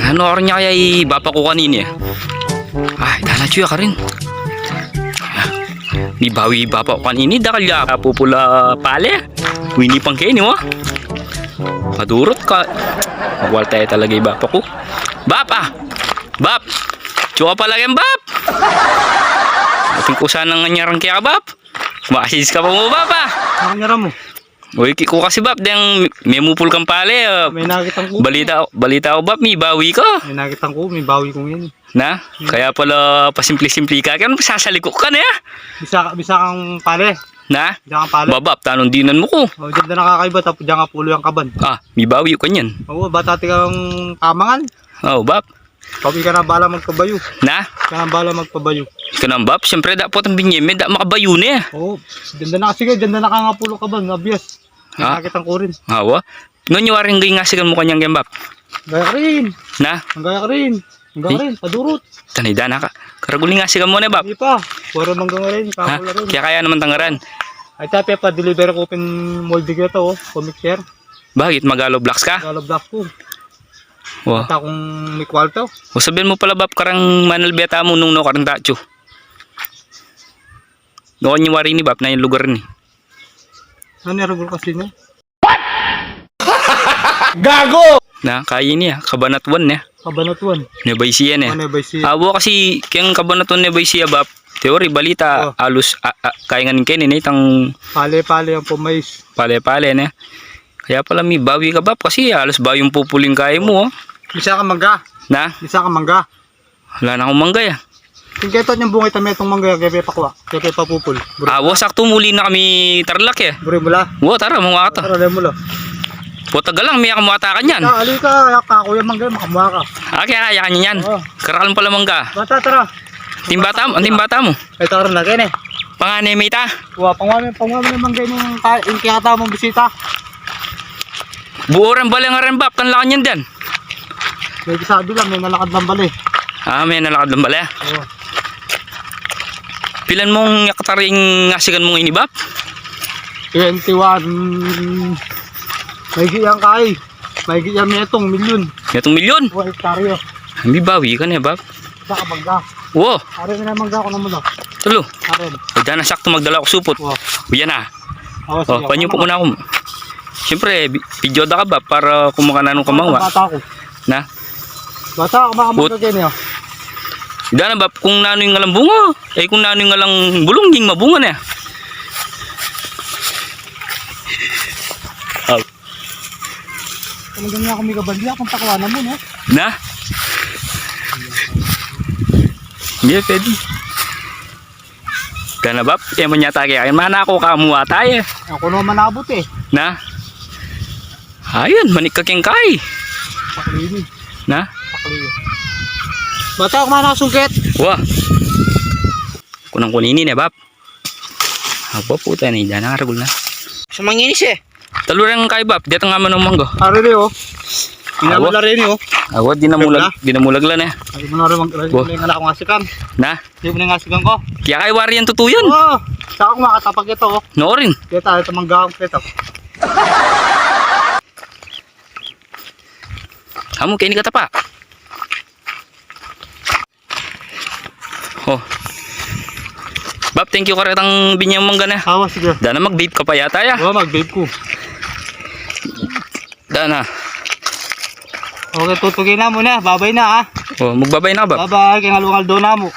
Ano oras niya kaya ibapa ko kanina? Ay, dana chuya ka rin. Ni bawi bapa ko kanina dahil ya pupula pale. Wini pang kayo mo. Madurot ka. Magwal tayo talaga ibapa ko. Bapa! Bap! Chuha pala yan, Bap! Ating ko sana nganyarang kaya, Bap. Maasis ka pa mo, Bapa. Nakanyara mo. Uy, ko kasi, Bap. Diyang may mupul kang pale. May nakitang ko. Balita ko, Bap. May bawi ko. May nakitang ko. May bawi ko ngayon. Na? Kaya pala pasimpli-simpli ka. Kaya sasaliko ka na, ya? Bisa kang pale. Na? Bisa kang pale. Babap, tanong dinan mo ko. O, dyan na nakakaiba. Tapos dyan ka pulo yung kaban. Ah, may bawi ko kanyan. Oo, batati kang kamangan. Oh, Bap. Papi ka na bala magpabayo. Na? Ka na bala magpabayo. Ika na, Bap. Siyempre, dapat ang binyeme. Da makabayo na, ya. Oo, dyan na sige. Dyan na nakangapulo kaban. Nabias. May Ah? nakitang ko rin. Hawa. Ngunyo waring gay nga sigan mo kanyang yan, Bap. Gaya ka rin. Na? Ang gaya ka rin. Ang gaya ka rin. Padurot. Tanida na ka. Karaguli nga sigan mo na, Bap. Hindi pa. Puro manggang rin. Ha? Kapula rin. Kaya ng tangaran. Ay tapi pa deliver ko open molding ito oh. Comic share. Bakit? Magalo blocks ka? Galo black ko. Wow. At akong may kwalto. O sabihin mo pala, Bap, karang manalbeta mo nung no karang tacho. Noon yung wari ni Bap na yung lugar ni. Ano yung kasi niya? Gago! Na, kaya niya. Kabanatuan niya. Kabanatuan. Nebaysiya niya. Ano ba si? Awo kasi kayang kabanatuan nebaysiya, Bap. Teori, balita, alus, kaya nga kayo ni itang Pale-pale ang pumais. pale-pale niya. Kaya pala may bawi ka, Bap, kasi alas ba yung pupuling kaya mo, oh. Bisa ka mangga. Na? Bisa ka mangga. Wala na akong mangga, ya. Kung kaya yung bungay tami itong mangga, kaya pakwa. Kaya papupul. Awo, sakto muli na kami tarlak, ya. Buri mula. Wo, tara, mga ata. Tara na mula. Putagal lang, may akamata ka niyan. Ali ka, yak ka, kuya mangga, makamuha ka. Ah, kaya kaya niyan. Oo. Karalan pala mangga. Bata, tara. Timbata mo, ang timbata mo. Ay, tara na, kaya Panganay may ta. Wah, pangwami ng mangga yung kaya mong bisita. Buoran bala nga rin, Bap. Tanlakan yan dyan. May sabi lang, may nalakad ng bali. Ah, may nalakad lang bala. Oo. Pilan mong yakataring ngasigan mong ini, Bap? 21. May giyang kay. May giyang metong milyon. Itong milyon. O hektaryo. May bawi ka na, Bap. Saka mangga. Wo, Arin na mangga ko naman. tulo. Arin. O, dyan na sakto magdala ko supot. Wow. O, yan na. Ako O, panyo po muna ako. Siyempre, video da ka ba para kumakana nung kamawa? Bata ko. Na? Bata ako makamangga ganyan. Dana, Bap, kung nano yung ngalang bunga. Eh, kung nano yung ngalang bulong, ging mabunga na. Oh. Talagang nga ako may kabandi akong takwanan mo, no? Na? Hindi, pwede. Gana, Bap, kaya mo niya tayo. Kaya mana ako kamuha tayo. Ako naman manabot eh. Na? Ayun, manik ka keng kay. Paklini. Na? Paklini. Bata ako manakasungkit. Wah. Kunang kuninin eh, Bap. Apa po tayo na, dyan nakaragul na. Sumanginis eh. Talurang kay, Bap, dito nga man ng manggo. Arin eh oh. Pinamula rin eh oh. Awa, dinamulag lang eh. Ay mo na rin Wow. mga akong asikan. Na? Hindi mo na yung asikan ko. Kaya kay wari yan tutuyan. Oo. Saka ako makatapag ito oh. No rin. Kaya tayo ito mangga akong ito. Amo, kainin ka tapa. Oh. Bap, thank you karetang binyang mangga na. Hawa sige. Dana mag-vape ka pa yata ya. Oo mag-vape ko. Dana. Okay tutugin na muna. Babay na ah. Oh, magbabay na, Bap. Babay. Kaya ngalungal doon na mo.